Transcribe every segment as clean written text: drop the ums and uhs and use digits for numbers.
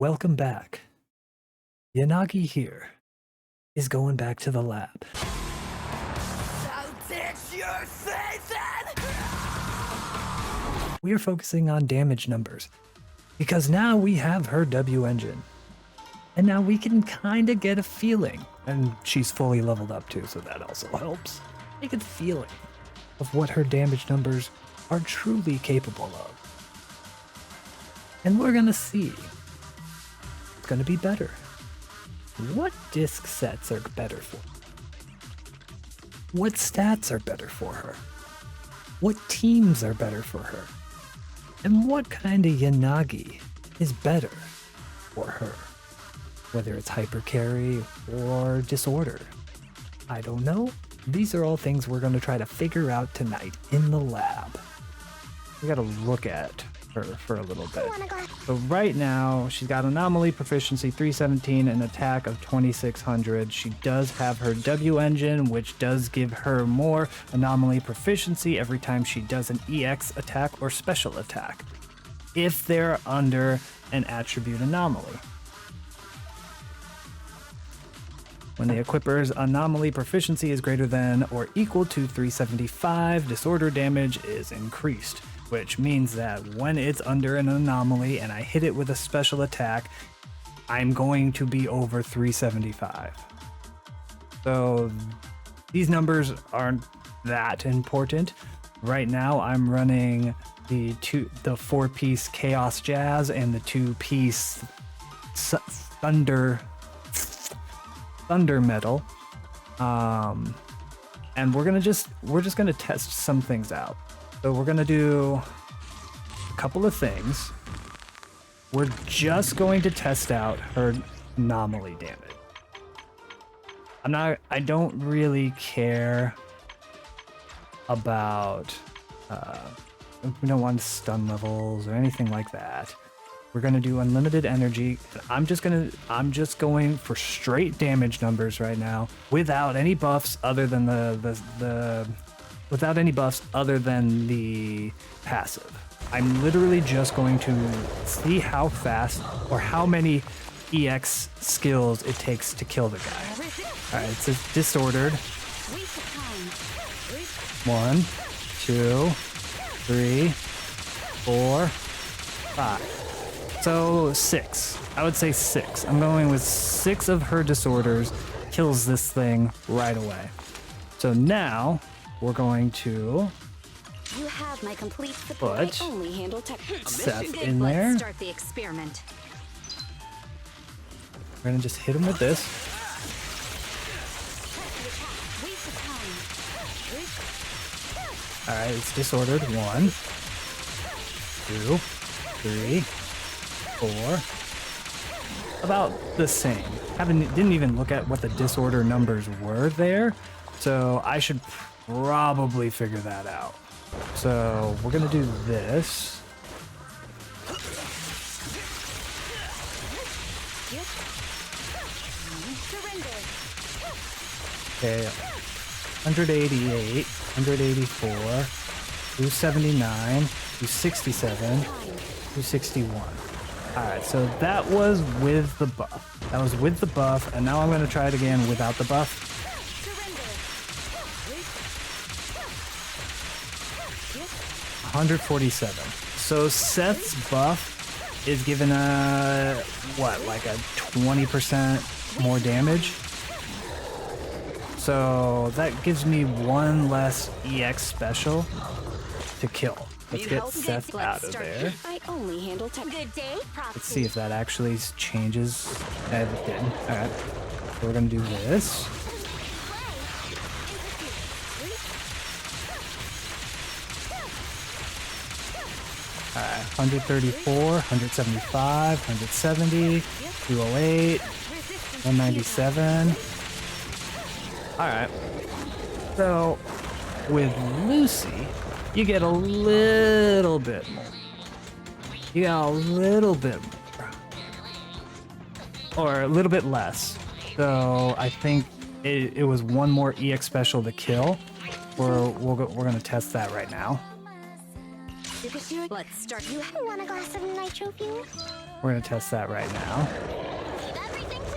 Welcome back. Yanagi here is going back to the lab. We are focusing on damage numbers because now we have her W engine. And now we can kind of get a feeling, and she's fully leveled up too, so that also helps. Make a feeling of what her damage numbers are truly capable of. And we're gonna see. It's gonna be better. What disc sets are better for her? What stats are better for her? What teams are better for her? And what kind of Yanagi is better for her? Whether it's hyper carry or disorder. I don't know. These are all things we're going to try to figure out tonight in the lab. We got to look at her for a little bit. So right now, she's got anomaly proficiency 317 and attack of 2600. She does have her W engine, which does give her more anomaly proficiency every time she does an EX attack or special attack, if they're under an attribute anomaly. When the equipper's anomaly proficiency is greater than or equal to 375, disorder damage is increased, which means that when it's under an anomaly and I hit it with a special attack, I'm going to be over 375. So these numbers aren't that important. Right now I'm running the 4-piece Chaos Jazz and the 2-piece Thunder Metal, and we're just gonna test some things out. So we're gonna do a couple of things. We're just going to test out her anomaly damage. I don't really care about we don't want stun levels or anything like that. We're gonna do unlimited energy. I'm just going for straight damage numbers right now, without any buffs other than without any buffs other than the passive. I'm literally just going to see how fast or how many EX skills it takes to kill the guy. All right, it's disordered. 1, 2, 3, 4, 5. So 6. I would say 6. I'm going with 6 of her disorders. Kills this thing right away. So now we're going to have my complete support. put I only handle Seth in there. Start the experiment. We're gonna just hit him with this. Alright, it's disordered. 1, 2, 3, 4. About the same. Didn't even look at what the disorder numbers were there, so I should probably figure that out. So we're gonna do this. Okay, 188, 184, 279, 267, 261. Alright, so that was with the buff. That was with the buff, and now I'm going to try it again without the buff. 147. So Seth's buff is given like a 20% more damage. So that gives me 1 less EX special to kill. Let's get Seth out of there. I only handle good day. Let's see if that actually changes. It didn't. Alright. So we're gonna do this. Alright, 134, 175, 170, 208, 197. Alright. So with Lucy, you get a little bit more. You get a little bit more. Or a little bit less. So I think it was 1 more EX special to kill. We're gonna test that right now. Let's start. You want a glass of nitro fuel? We're gonna test that right now. Leave everything to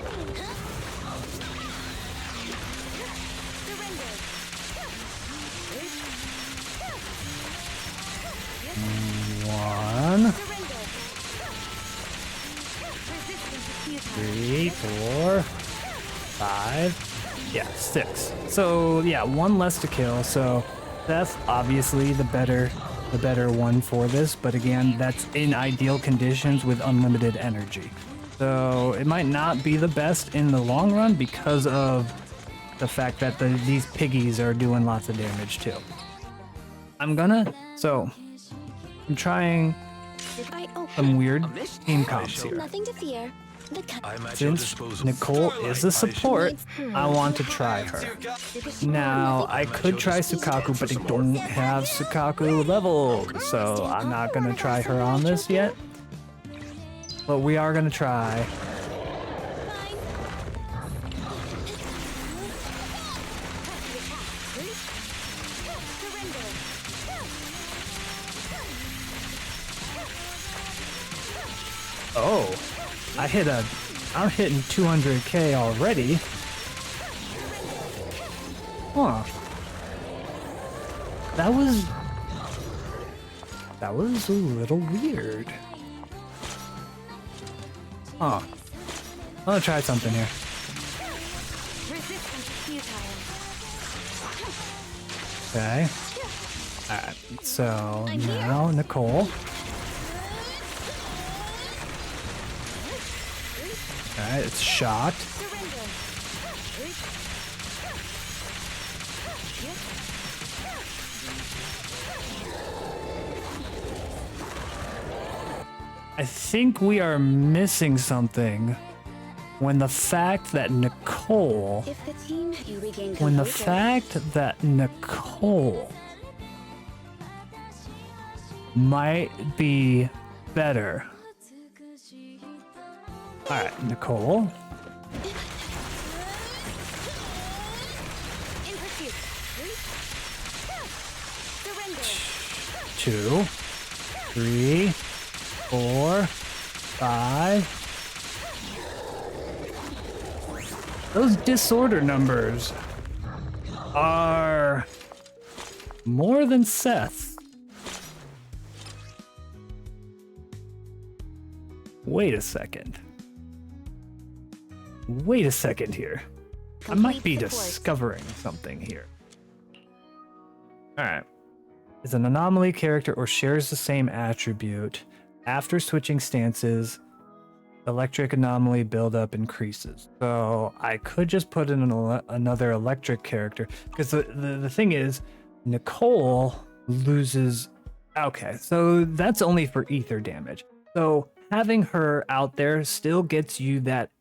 me. One, Surrender. Resistance is futile. 3, 4, 5, yeah, 6. So yeah, one less to kill. So that's obviously the better one for this. But again, that's in ideal conditions with unlimited energy. So it might not be the best in the long run because of the fact that these piggies are doing lots of damage too. I'm trying some weird team comps here. Nothing to fear. Since Nicole is a support, I want to try her. Now, I could try Sukaku, but I don't have Sukaku level, so I'm not gonna try her on this yet. But we are gonna try. Oh, I'm hitting 200k already. Huh. That was a little weird. Huh. I'm gonna try something here. Resistance is futile. Okay. Alright, so now Nicole. Alright, it's shot. I think we are missing something when the fact that Nicole If the team you regain when the composure, fact that Nicole might be better. Alright, Nicole. in pursuit. Surrender. 2, 3, 4, 5. Those disorder numbers are more than Seth. Wait a second. Wait a second here. I might be Complete support. discovering something here. Alright. Is an anomaly character or shares the same attribute. After switching stances, electric anomaly buildup increases. So I could just put in another electric character. Because the thing is, Nicole loses... Okay, so that's only for ether damage. So having her out there still gets you that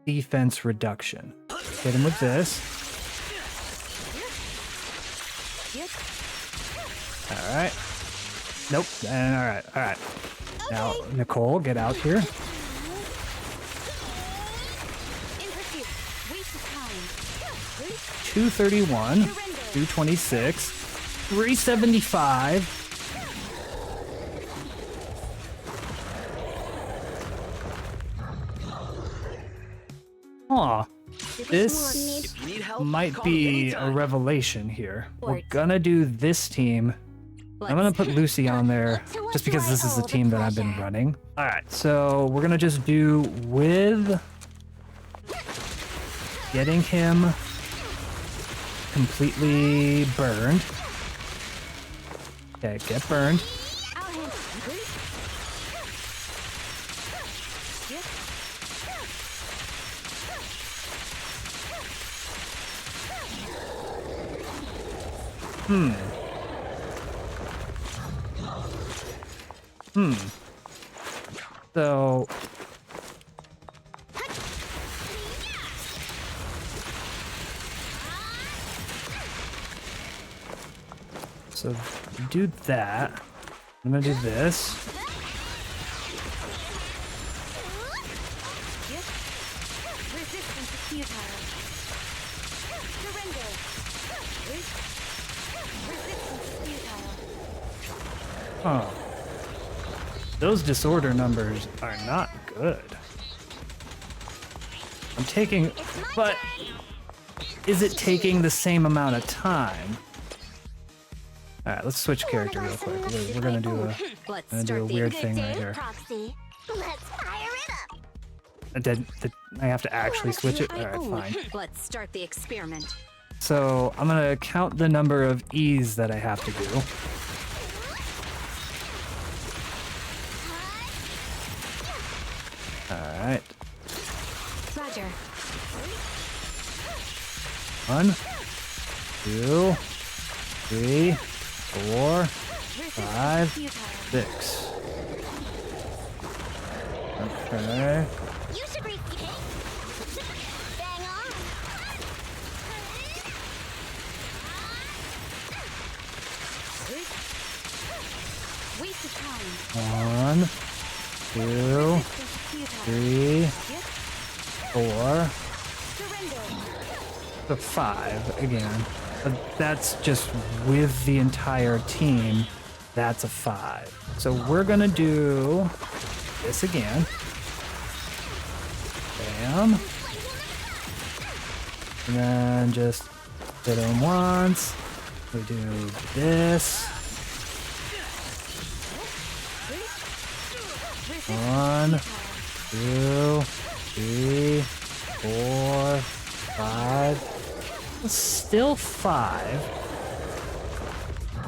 defense reduction. Hit him with this. Alright. Nope. And alright. Now, Nicole, get out here. In pursuit. Waste of time. 231, 226, 375. Aw, this might be a revelation here. We're gonna do this team. I'm gonna put Lucy on there just because this is the team that I've been running. Alright, so we're gonna just do with getting him completely burned. Okay, get burned. So do that. I'm gonna do this. Resistance is futile. Surrender. Resistance is futile. Huh. Those disorder numbers are not good. good. I'm taking, It's my but turn. is it taking the same amount of time? All right, let's switch character real quick. We're gonna do a Let's gonna do start a the weird good thing day, right here. Proxy. Let's fire it up. I have to actually switch it. All right, fine. Let's start the experiment. So I'm gonna count the number of E's that I have to do. All right. Roger. 1, 2, 3, 4, 5, 6. Okay. You should read. Bang on. Waste of time. 1, 2, 3, 4, Surrender. to 5 again. But that's just with the entire team. That's a 5. So we're gonna do this again. Bam. And then just hit him once. We do this. 1, 2, 3, 4, 5. It's still 5.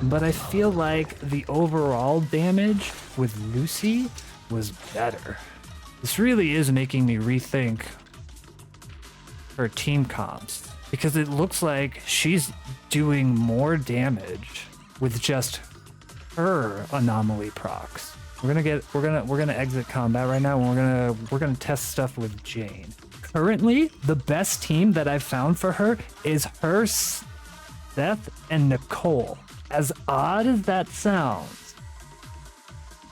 But I feel like the overall damage with Lucy was better. This really is making me rethink her team comps, because it looks like she's doing more damage with just her anomaly procs. We're gonna exit combat right now, and we're gonna test stuff with Jane. Currently, the best team that I've found for her is her, Seth, and Nicole. As odd as that sounds,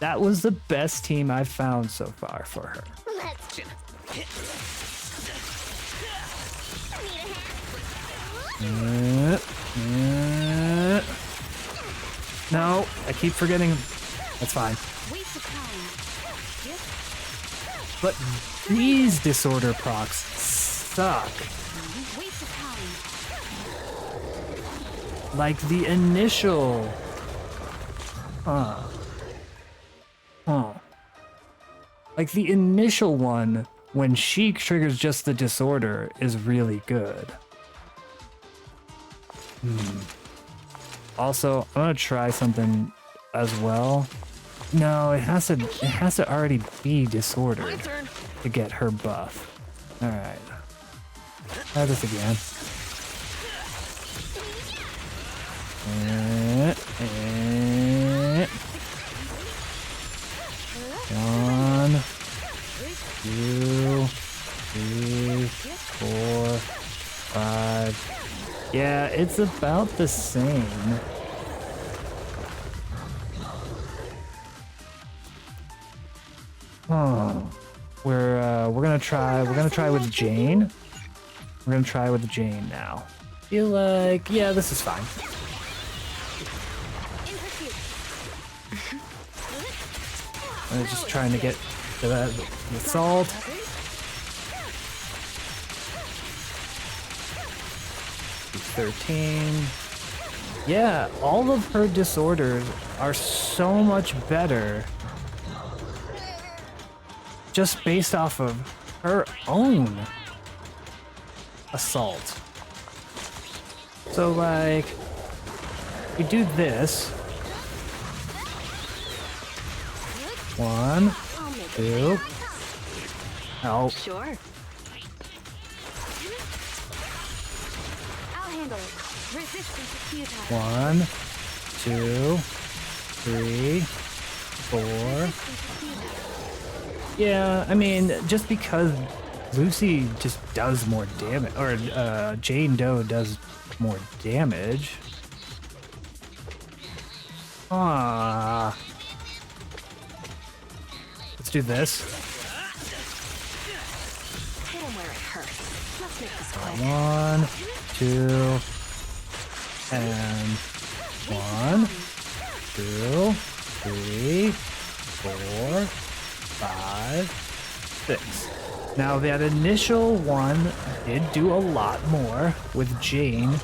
that was the best team I've found so far for her. Let's. No, I keep forgetting. That's fine. Waste of time. But these disorder procs suck. Waste of time. Like the initial. Like the initial one, when she triggers just the disorder, is really good. Also, I'm gonna try something as well. No, it has to already be disordered to get her buff. All right, try this again. 1, 2, 3, 4, 5. Yeah, it's about the same. We're gonna try with Jane. We're gonna try with Jane now. Feel like, yeah, this is fine. I'm just trying to get to that assault. 13. Yeah, all of her disorders are so much better just based off of her own assault. So like, we do this. 1, 2. Oh. Sure. I'll handle it. Resistance is futile. 1, 2, 3, 4. Yeah, I mean, just because Lucy just does more damage, or Jane Doe does more damage. Let's do this. Hit him where it hurts. Let's make this quick. 1, 2, and 1, 2, 3, 4, 5, 6. Now that initial one did do a lot more, with Jane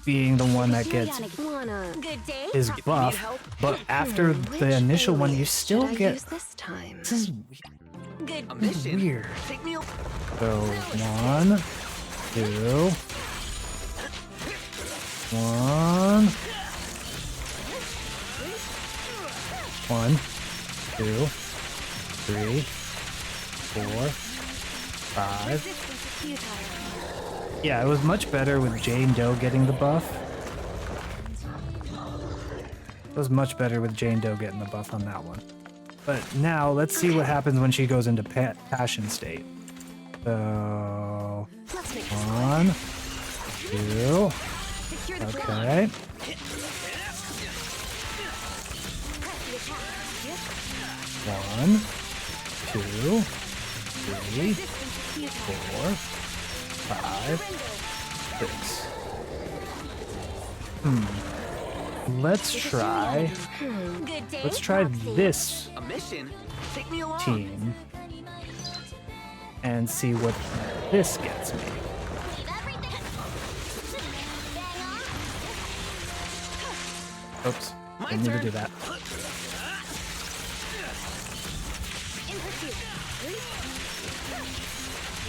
being the one that gets Good day. his buff, but after the initial one, you still get. this time. This is Good. weird. So 1, 2, 1, 1, 2, 3, 4, 5. Yeah, it was much better with Jane Doe getting the buff. It was much better with Jane Doe getting the buff on that one. But now, let's see what happens when she goes into passion state. So... 1, 2... Okay. 1, 2, 3, 4, 5, 6. Let's try. Good day. Let's try this A mission? Take me along. team and see what this gets me. Leave everything. Bang on. Oops, didn't need to do that.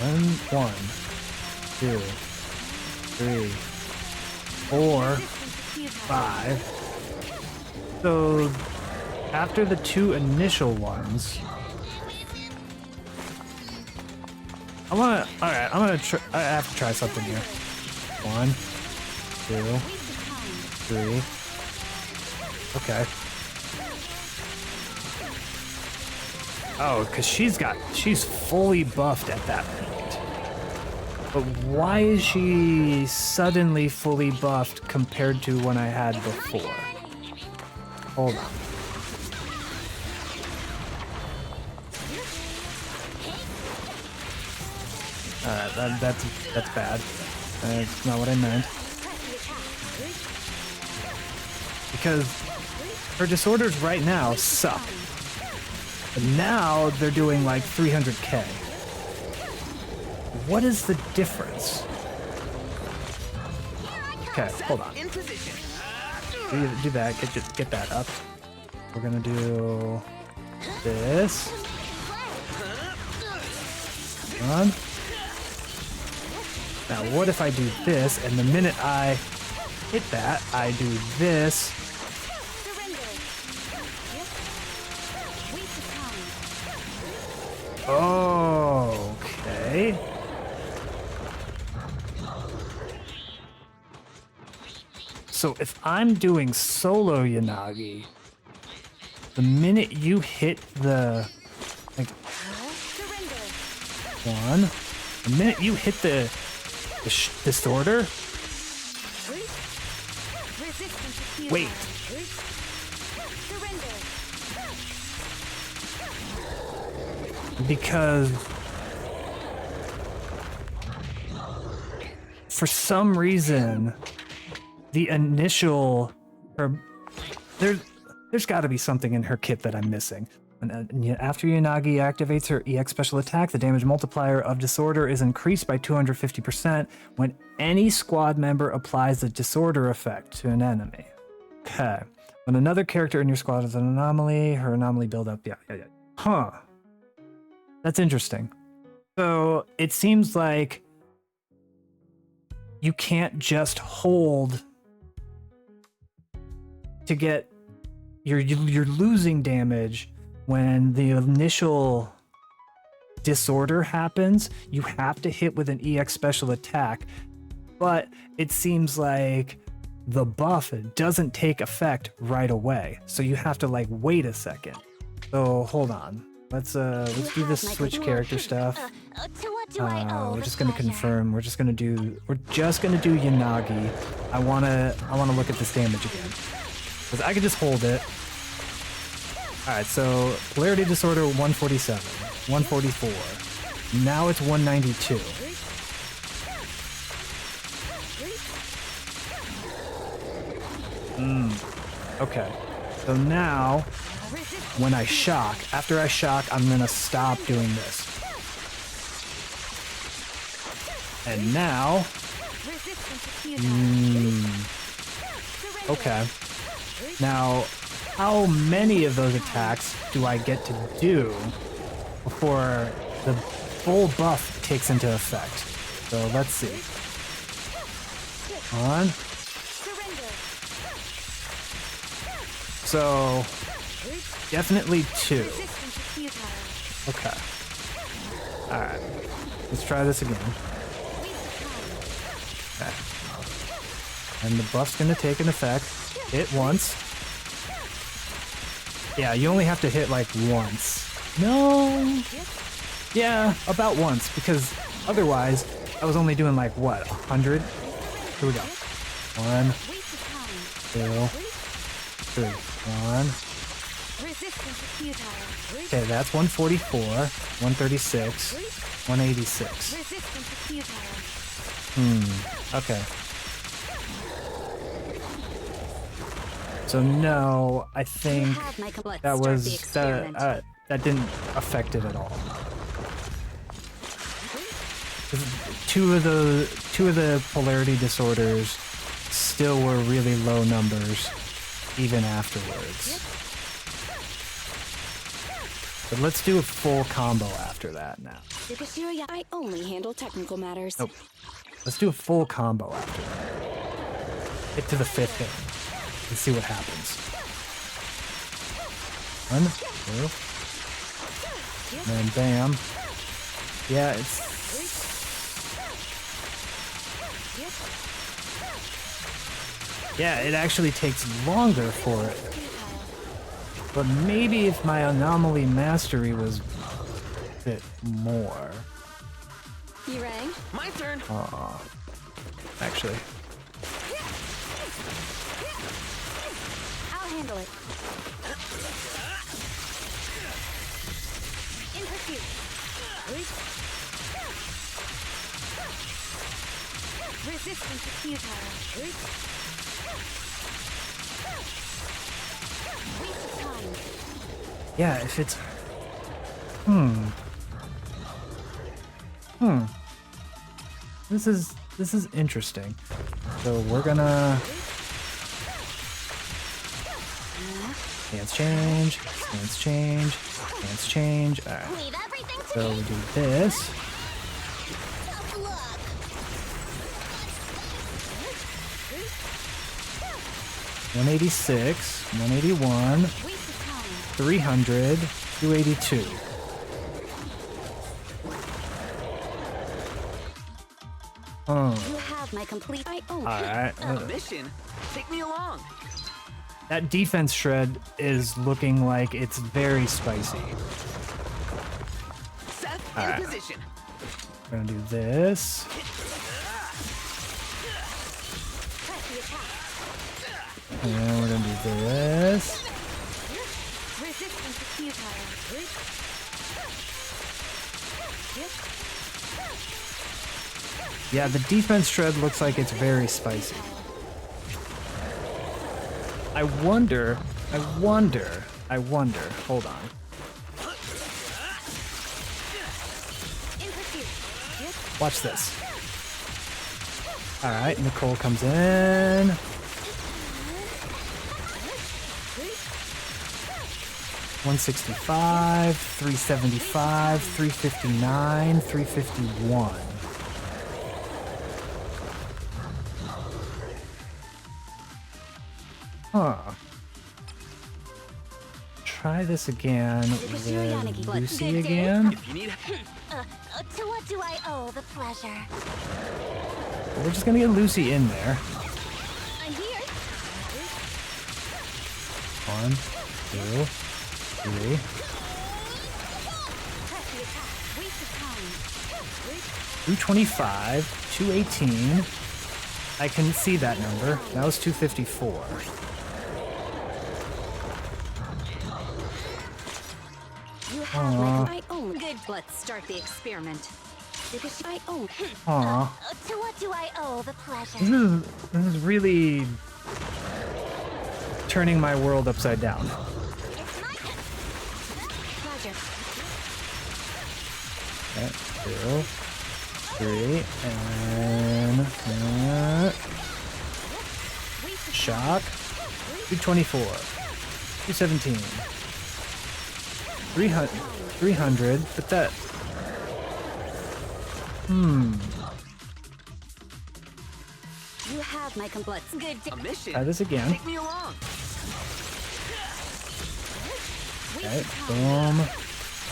In pursuit. 1, 2, 3, 4, 5. So after the 2 initial ones, I have to try something here. 1, 2, 3. Okay. Oh, because she's fully buffed at that point. But why is she suddenly fully buffed compared to when I had before? Hold on. That's bad. That's not what I meant. Because her disorders right now suck. But now they're doing like 300k. What is the difference? Okay, hold on. In position. Do that. Get that up. We're gonna do this. One. Now, what if I do this, and the minute I hit that, I do this. Okay. So if I'm doing solo Yanagi, the minute you hit the like 1, the minute you hit the disorder, wait. Because for some reason, the initial, there's got to be something in her kit that I'm missing. After Yanagi activates her EX special attack, the damage multiplier of Disorder is increased by 250% when any squad member applies the Disorder effect to an enemy. Okay. When another character in your squad is an anomaly, her anomaly buildup. Yeah. Huh. That's interesting. So it seems like you can't just hold to get you're losing damage when the initial disorder happens. You have to hit with an EX special attack, but it seems like the buff doesn't take effect right away, so you have to like wait a second. So hold on. Let's do this switch character stuff. To what do I owe We're the just gonna pleasure? confirm. We're just gonna do Yanagi. I wanna look at this damage again, because I could just hold it. All right, so polarity disorder 147, 144. Now it's 192. Okay, so now when I shock. After I shock, I'm gonna stop doing this. And now... Okay. Now, how many of those attacks do I get to do before the full buff takes into effect? So let's see. On. So, definitely 2. Okay. Alright. Let's try this again. Okay. And the buff's gonna take an effect. Hit once. Yeah, you only have to hit like once. No. Yeah, about once, because otherwise I was only doing like what, 100? Here we go. 1, 2, 3. 1. Okay, that's 144, 136, 186. Okay. So no, I think that was that didn't affect it at all. Two of the polarity disorders still were really low numbers even afterwards. But let's do a full combo after that now. I only handle technical matters. Nope. Let's do a full combo after that. Get to the 5th hit. Let's see what happens. 1, 2. And then bam. Yeah, it's... Yeah, it actually takes longer for it. But maybe if my anomaly mastery was a bit more. You rang? My turn. Actually. I'll handle it. In pursuit. Resistance is futile. Waste of time. Yeah, if it's... This is interesting. So we're gonna... Stance change, stance change, stance change. Alright. Leave everything to So me. we do this. Tough luck. 186, 181, Waste of time. 300, 282. You have my complete. I own. Alright. Mission. Take me along. That defense shred is looking like it's very spicy. Seth, Alright. in position. We're gonna do this. Press the attack. And then we're gonna do this. Resistance is futile. Yeah, the defense shred looks like it's very spicy. I wonder, hold on. In pursuit. Watch this. Alright, Nicole comes in. $165, $375, $359, $351. Huh. Try this again with Lucy again. If you need To what do I owe the pleasure? We're just gonna get Lucy in there. I'm here. 1, 2, 3. Press the attack. Waste of time. 225, 218. I can see that number. That was 254. You have my. I own. Good. Let's start the experiment. Because I own. Aw. To what do I owe the pleasure? This is really turning my world upside down. It's my turn. Okay, 2, 3, and shock. 224, 217, 300, but that. You have my complete good. A mission? Try this again. Take me along. Okay, boom,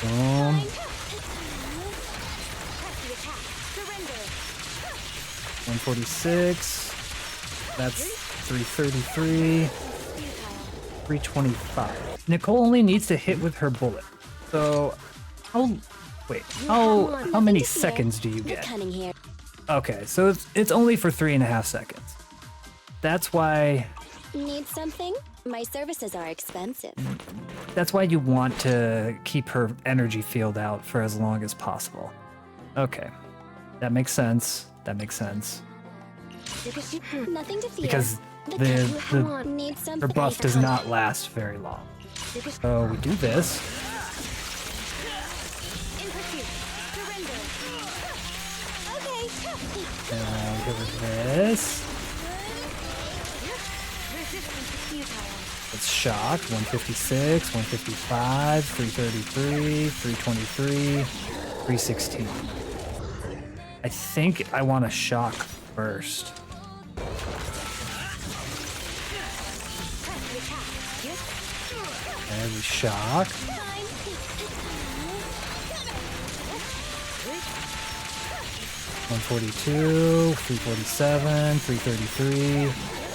boom. Surrender. 146. That's 333. 325. Nicole only needs to hit with her bullet. So, how many seconds do you get? Cunning here. Okay, so it's only for 3.5 seconds. That's why Need something? My services are expensive. you want to keep her energy field out for as long as possible. Okay, that makes sense. That makes sense. Nothing to fear. Because Need her something. buff does not last very long. So we do this. In pursuit. Surrender. Okay. And get rid of this. Resistance is futile. It's shock. 156, 155, 333, 323, 316. I think I want to shock first. And we shock. 142, 347, 333,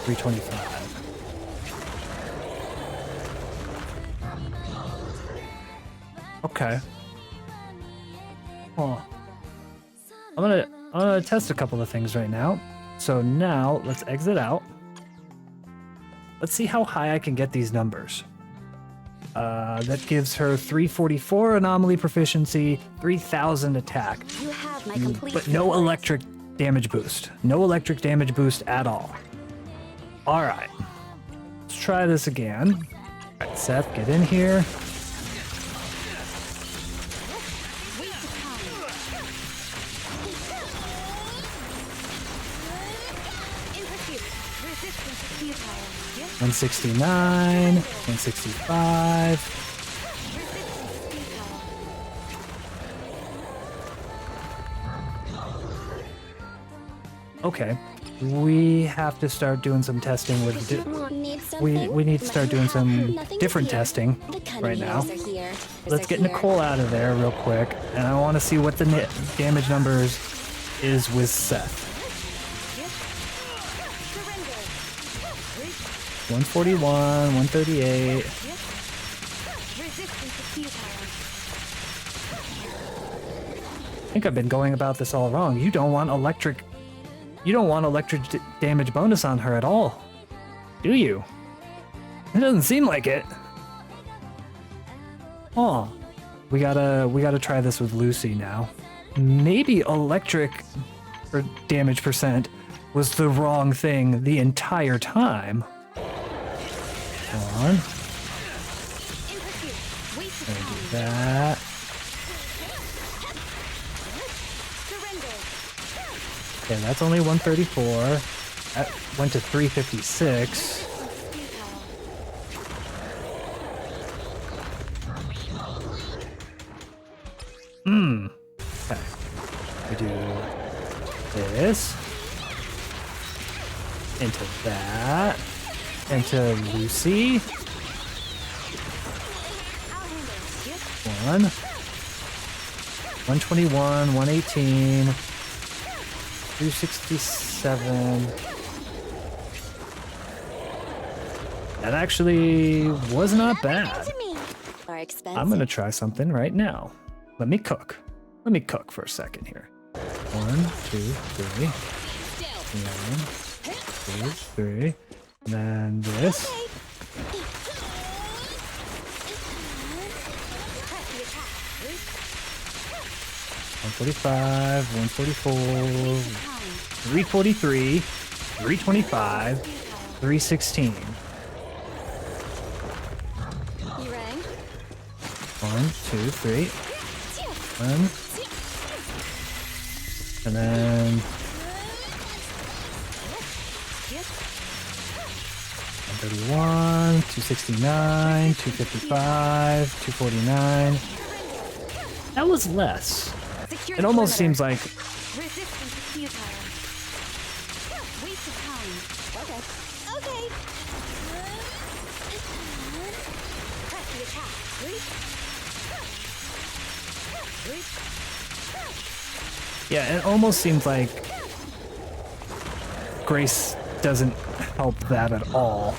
325. Okay. Oh. I'm gonna test a couple of things right now. So now let's exit out. Let's see how high I can get these numbers. That gives her 344 anomaly proficiency, 3000 attack, You have my complete. but no electric damage boost. No electric damage boost at all. All right, let's try this again. All right, Seth, get in here. In pursuit. Resistance is futile. 169, 165. Okay, we have to start doing some testing with. Need something? We need to start doing some Nothing to different fear. testing The cunning right now. hairs are here. Let's get Here. Nicole out of there real quick, and I want to see what the damage numbers is with Seth. 141, 138. Resistance is futile. I think I've been going about this all wrong. You don't want electric damage bonus on her at all, do you? It doesn't seem like it. Oh, we gotta try this with Lucy now. Maybe electric or damage percent was the wrong thing the entire time. Hold on. In pursuit. Waste Gonna of do time. that. Surrender. Okay, that's only 134. That went to 356. Okay. We do this. Into that. Into Lucy. One. 121, 118. 267. That actually was not bad. To me. Are expensive. I'm gonna try something right now. Let me cook. Let me cook for a second here. 1, 2, 3. 1, 2, 3. And then this. 145, 144, 343, 325, 316. You rang? 1, 2, 3. 1, And then 131, 269, 255, 249. That was less. Secure It the almost perimeter. seems like Resistance is futile. Waste of time. Okay. Okay. Press the attack. yeah, it almost seems like Grace doesn't help that at all.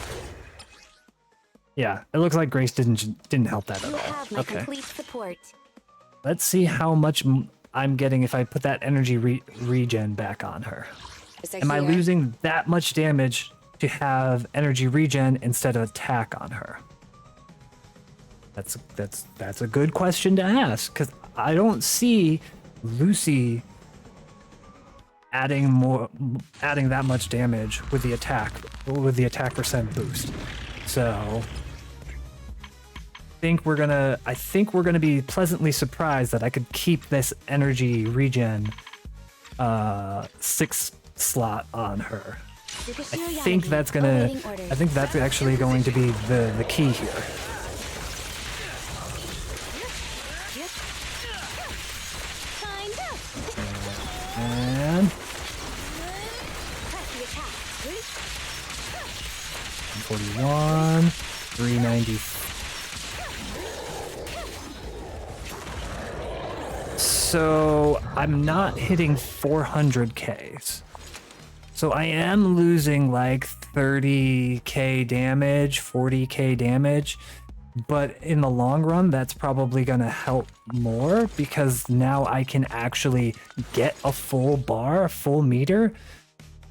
Yeah, it looks like Grace didn't help that at You all. have my Okay. complete support. Let's see how much I'm getting if I put that energy regen back on her. Am I losing that much damage to have energy regen instead of attack on her? That's a good question to ask, because I don't see Lucy adding that much damage with the attack percent boost. So I think we're gonna be pleasantly surprised that I could keep this energy regen 6 slot on her. I think that's actually going to be the key here. And 141, 390. So I'm not hitting 400Ks. So I am losing like 30k damage, 40k damage, but in the long run, that's probably gonna help more because now I can actually get a full bar, a full meter,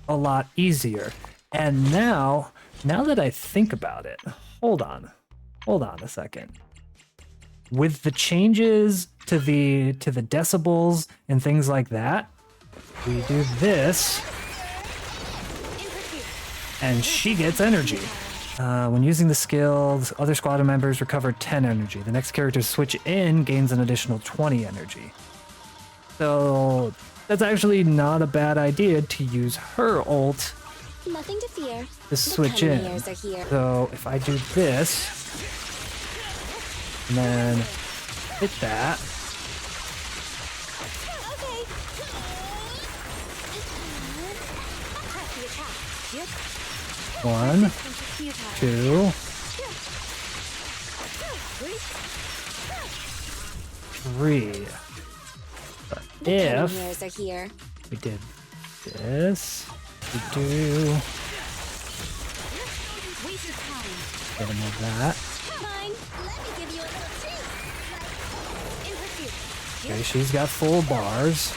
a lot easier. And now that I think about it, hold on a second. With the changes to the decibels and things like that, we do this. And she gets energy. When using the skills, other squad members recover 10 energy. The next character to switch in gains an additional 20 energy. So that's actually not a bad idea to use her ult Nothing to fear. to switch in. So if I do this, and then hit that, one, two, three. But if we did this, we do get him with that. Okay, she's got full bars.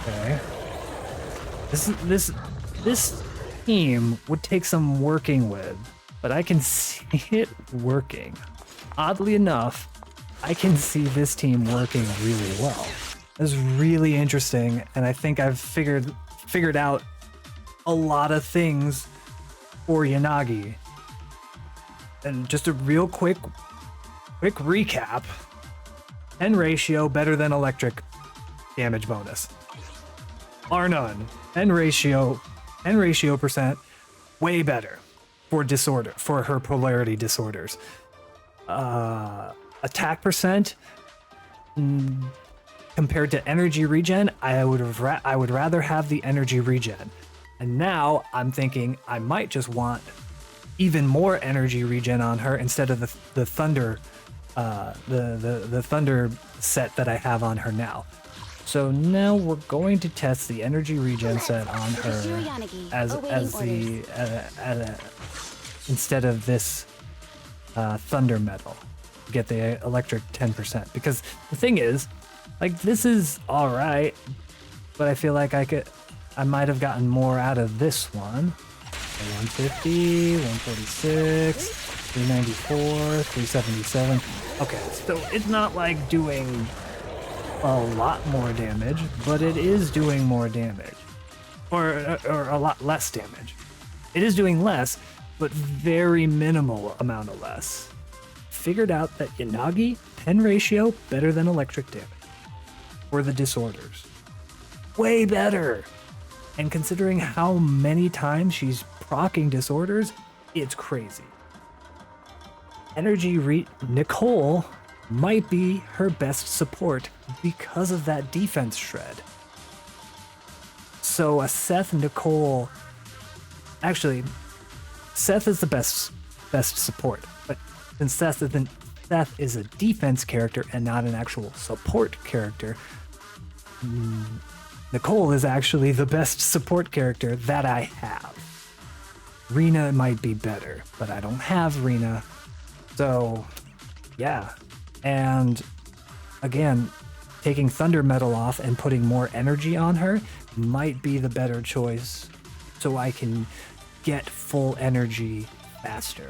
Okay. This team would take some working with, but I can see it working. Oddly enough, I can see this team working really well. It's really interesting, and I think I've figured out a lot of things for Yanagi. And just a real quick recap. 10 ratio better than electric damage bonus. Bar none. 10 ratio percent way better for her polarity disorders. Attack percent compared to energy regen, I would rather have the energy regen. And now I'm thinking I might just want even more energy regen on her instead of the thunder the thunder set that I have on her now. So now we're going to test the energy regen set on her as the instead of this thunder metal to get the electric 10%. Because the thing is, like, this is all right, but I feel like I might have gotten more out of this one. 150, 146, 394, 377. Okay, so it's not like doing a lot more damage, but it is doing more damage, or a lot less damage. It is doing less, but very minimal amount of less. Figured out that Yanagi, pen ratio, better than electric damage. For the disorders. Way better! And considering how many times she's proccing disorders, it's crazy. Nicole might be her best support because of that defense shred. So a Seth Nicole, actually, Seth is the best support, but since Seth is a defense character and not an actual support character, Nicole is actually the best support character that I have. Rena might be better, but I don't have Rena. So, yeah. And again, taking Thunder Metal off and putting more energy on her might be the better choice so I can get full energy faster.